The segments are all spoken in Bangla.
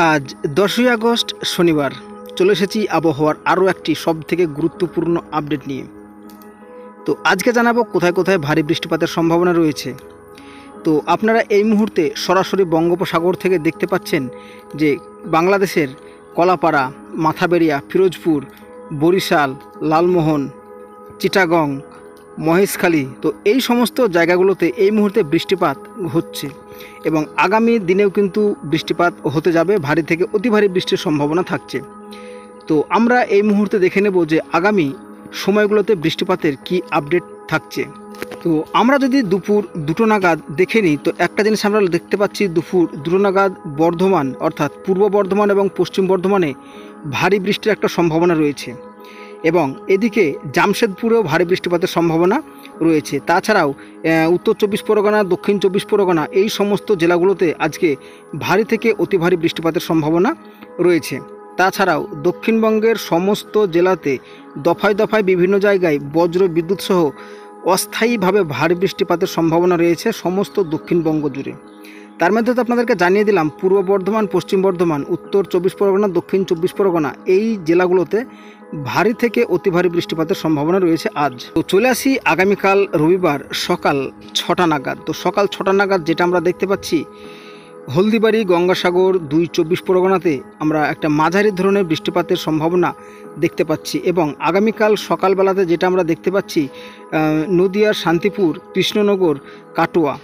আজ 10ই আগস্ট শনিবার চলে এসেছি আবহাওয়ার আরও একটি সবথেকে গুরুত্বপূর্ণ আপডেট নিয়ে। তো আজকে জানাবো কোথায় কোথায় ভারী বৃষ্টিপাতের সম্ভাবনা রয়েছে। তো আপনারা এই মুহূর্তে সরাসরি বঙ্গোপসাগর থেকে দেখতে পাচ্ছেন যে বাংলাদেশের কলাপাড়া, মাথাবেড়িয়া, ফিরোজপুর, বরিশাল, লালমোহন, চিটাগং, মহেশখালী, তো এই সমস্ত জায়গাগুলোতে এই মুহূর্তে বৃষ্টিপাত হচ্ছে এবং আগামী দিনেও কিন্তু বৃষ্টিপাত হতে যাবে, ভারী থেকে অতি ভারী বৃষ্টির সম্ভাবনা থাকছে। তো আমরা এই মুহূর্তে দেখে নেব যে আগামী সময়গুলোতে বৃষ্টিপাতের কি আপডেট থাকছে। তো আমরা যদি দুপুর 2টো নাগাদ দেখে নিই, তো একটা জিনিস আমরা দেখতে পাচ্ছি দুপুর 2টো নাগাদ বর্ধমান অর্থাৎ পূর্ব বর্ধমান এবং পশ্চিম বর্ধমানে ভারী বৃষ্টির একটা সম্ভাবনা রয়েছে এবং এদিকে জামশেদপুরেও ভারী বৃষ্টিপাতের সম্ভাবনা রয়েছে। তাছাড়াও উত্তর 24 পরগনা, দক্ষিণ 24 পরগনা, এই সমস্ত জেলাগুলোতে আজকে ভারী থেকে অতি ভারী বৃষ্টিপাতের সম্ভাবনা রয়েছে। তাছাড়াও দক্ষিণবঙ্গের সমস্ত জেলাতে দফায় দফায় বিভিন্ন জায়গায় বজ্র বিদ্যুৎ সহ অস্থায়ীভাবে ভারী বৃষ্টিপাতের সম্ভাবনা রয়েছে সমস্ত দক্ষিণবঙ্গ জুড়ে। তার মধ্যে তো আপনাদেরকে জানিয়ে দিলাম পূর্ব বর্ধমান, পশ্চিম বর্ধমান, উত্তর 24 পরগনা, দক্ষিণ 24 পরগনা, এই জেলাগুলোতে ভারী থেকে অতি ভারী বৃষ্টিপাতের সম্ভাবনা রয়েছে আজ। তো চলে আসি আগামীকাল রবিবার সকাল 6টা নাগাদ। তো সকাল 6টা নাগাদ যেটা আমরা দেখতে পাচ্ছি, হলদিবাড়ি, গঙ্গাসাগর, 2 24 পরগনাতে আমরা একটা মাঝারি ধরনের বৃষ্টিপাতের সম্ভাবনা দেখতে পাচ্ছি এবং আগামীকাল সকালবেলাতে যেটা আমরা দেখতে পাচ্ছি নদিয়ার শান্তিপুর, কৃষ্ণনগর, কাটোয়া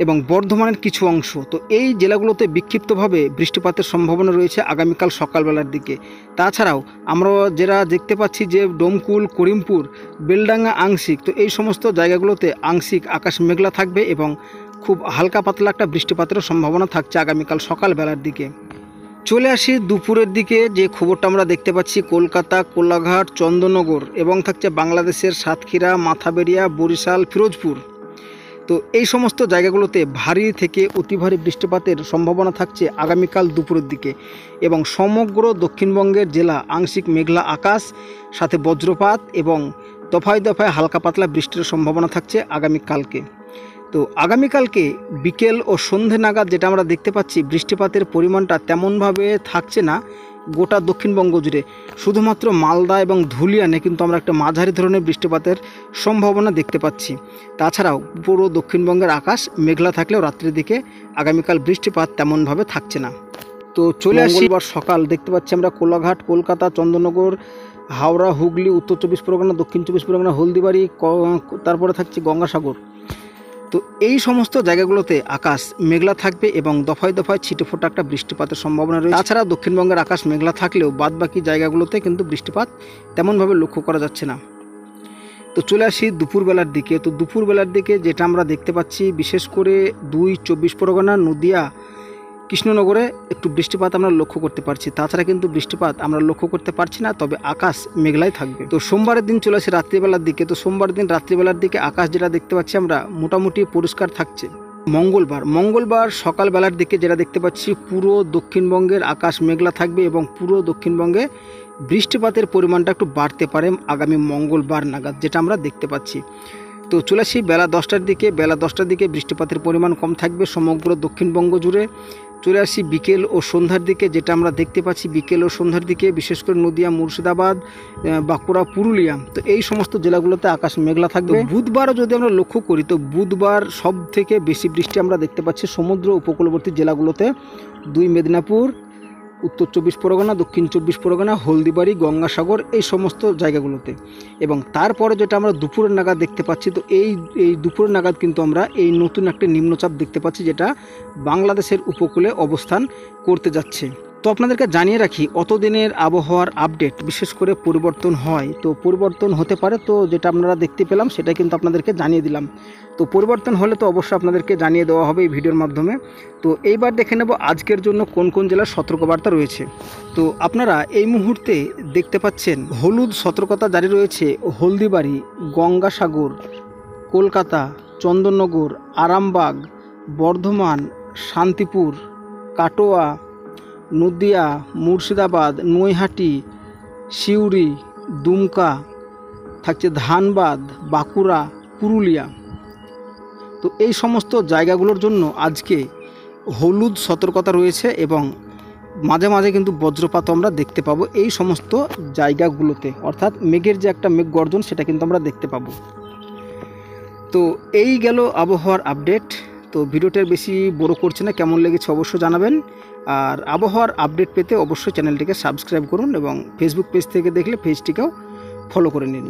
এবং বর্ধমানের কিছু অংশ, তো এই জেলাগুলোতে বিক্ষিপ্তভাবে বৃষ্টিপাতের সম্ভাবনা রয়েছে আগামীকাল সকালবেলার দিকে। তাছাড়াও আমরা যেটা দেখতে পাচ্ছি যে ডোমকুল, করিমপুর, বেলডাঙ্গা আংশিক, তো এই সমস্ত জায়গাগুলোতে আংশিক আকাশ মেঘলা থাকবে এবং খুব হালকা পাতলা একটা বৃষ্টিপাতেরও সম্ভাবনা থাকছে আগামীকাল সকালবেলার দিকে। চলে আসি দুপুরের দিকে, যে খবরটা আমরা দেখতে পাচ্ছি কলকাতা, কোলাঘাট, চন্দননগর এবং থাকছে বাংলাদেশের সাতক্ষীরা, মাথাবেড়িয়া, বরিশাল, ফিরোজপুর, তো এই সমস্ত জায়গাগুলোতে ভারী থেকে অতি ভারী বৃষ্টিপাতের সম্ভাবনা থাকছে আগামীকাল দুপুরের দিকে এবং সমগ্র দক্ষিণবঙ্গের জেলা আংশিক মেঘলা আকাশ, সাথে বজ্রপাত এবং দফায় দফায় হালকা পাতলা বৃষ্টির সম্ভাবনা থাকছে আগামীকালকে। তো আগামীকালকে বিকেল ও সন্ধে নাগাদ যেটা আমরা দেখতে পাচ্ছি, বৃষ্টিপাতের পরিমাণটা তেমনভাবে থাকছে না গোটা দক্ষিণবঙ্গ জুড়ে, শুধুমাত্র মালদা এবং ধুলিয়ানে কিন্তু আমরা একটা মাঝারি ধরনের বৃষ্টিপাতের সম্ভাবনা দেখতে পাচ্ছি। তাছাড়াও পুরো দক্ষিণবঙ্গের আকাশ মেঘলা থাকলেও রাত্রির দিকে আগামীকাল বৃষ্টিপাত তেমনভাবে থাকছে না। তো চলে আসি সকাল দেখতে পাচ্ছি আমরা কোলাঘাট, কলকাতা, চন্দননগর, হাওড়া, হুগলি, উত্তর 24 পরগনা, দক্ষিণ 24 পরগনা, হলদিবাড়ি, তারপরে থাকছে গঙ্গাসাগর, তো এই সমস্ত জায়গাগুলোতে আকাশ মেঘলা থাকবে এবং দফায় দফায় ছিটেফোঁটা একটা বৃষ্টিপাতের সম্ভাবনা রয়েছে। তাছাড়া দক্ষিণবঙ্গের আকাশ মেঘলা থাকলেও বাদবাকি জায়গাগুলোতে কিন্তু বৃষ্টিপাত তেমনভাবে লক্ষ্য করা যাচ্ছে না। তো চলে আসি দুপুরবেলার দিকে। তো দুপুরবেলার দিকে যেটা আমরা দেখতে পাচ্ছি, বিশেষ করে 2 24 পরগনা, নদিয়া, কৃষ্ণনগরে একটু বৃষ্টিপাত আমরা লক্ষ্য করতে পারছি। তাছাড়া কিন্তু বৃষ্টিপাত আমরা লক্ষ্য করতে পারছি না, তবে আকাশ মেঘলাই থাকবে। তো সোমবারের দিন চলে আসে রাত্রিবেলার দিকে। তো সোমবার দিন রাত্রিবেলার দিকে আকাশ যেটা দেখতে পাচ্ছি আমরা মোটামুটি পরিষ্কার থাকছে। মঙ্গলবার সকালবেলার দিকে যেটা দেখতে পাচ্ছি, পুরো দক্ষিণবঙ্গের আকাশ মেঘলা থাকবে এবং পুরো দক্ষিণবঙ্গে বৃষ্টিপাতের পরিমাণটা একটু বাড়তে পারে আগামী মঙ্গলবার নাগাদ, যেটা আমরা দেখতে পাচ্ছি। তো চলে আসি বেলা 10টার দিকে বৃষ্টিপাতের পরিমাণ কম থাকবে সমগ্র দক্ষিণবঙ্গ জুড়ে। চলে আসি বিকেল ও সন্ধ্যার দিকে, যেটা আমরা দেখতে পাচ্ছি বিকেল ও সন্ধ্যার দিকে বিশেষ করে নদিয়া, মুর্শিদাবাদ, বাঁকুড়া, পুরুলিয়া, তো এই সমস্ত জেলাগুলোতে আকাশ মেঘলা থাকবে। বুধবারও যদি আমরা লক্ষ্য করি, তো বুধবার সব থেকে বেশি বৃষ্টি আমরা দেখতে পাচ্ছি সমুদ্র উপকূলবর্তী জেলাগুলোতে, 2 মেদিনীপুর, উত্তর 24 পরগনা, দক্ষিণ 24 পরগনা, হলদিবাড়ি, গঙ্গাসাগর, এই সমস্ত জায়গাগুলোতে। এবং তারপরে যেটা আমরা দুপুরের নাগাদ দেখতে পাচ্ছি, তো এই দুপুরের নাগাদ কিন্তু আমরা এই নতুন একটা নিম্নচাপ দেখতে পাচ্ছি, যেটা বাংলাদেশের উপকূলে অবস্থান করতে যাচ্ছে। তো আপনাদেরকে জানিয়ে রাখি, অতদিনের আবহাওয়ার আপডেট বিশেষ করে পরিবর্তন হয়, তো পরিবর্তন হতে পারে, তো যেটা আপনারা দেখতে পেলাম সেটা কিন্তু আপনাদেরকে জানিয়ে দিলাম। তো পরিবর্তন হলে তো অবশ্যই আপনাদেরকে জানিয়ে দেওয়া হবে এই ভিডিওর মাধ্যমে। তো এইবার দেখে নেব আজকের জন্য কোন কোন জেলার সতর্কবার্তা রয়েছে। তো আপনারা এই মুহূর্তে দেখতে পাচ্ছেন হলুদ সতর্কতা জারি রয়েছে হলদিবাড়ি, গঙ্গাসাগর, কলকাতা, চন্দননগর, আরামবাগ, বর্ধমান, শান্তিপুর, কাটোয়া, নদিয়া, মুর্শিদাবাদ, নৈহাটি, সিউড়ি, দুমকা, থাকছে ধানবাদ, বাঁকুড়া, পুরুলিয়া, তো এই সমস্ত জায়গাগুলোর জন্য আজকে হলুদ সতর্কতা রয়েছে এবং মাঝে মাঝে কিন্তু বজ্রপাতও আমরা দেখতে পাবো এই সমস্ত জায়গাগুলোতে, অর্থাৎ মেঘের যে একটা মেঘ গর্জন সেটা কিন্তু আমরা দেখতে পাবো। তো এই গেল আবহাওয়ার আপডেট। তো ভিডিওটার বেশি বড় করছে না, কেমন লেগেছে অবশ্যই জানাবেন। আর আবহাওয়ার আপডেট পেতে অবশ্যই চ্যানেলটিকে সাবস্ক্রাইব করুন এবং ফেসবুক পেজ থেকে দেখলে পেজটিকেও ফলো করে নিন।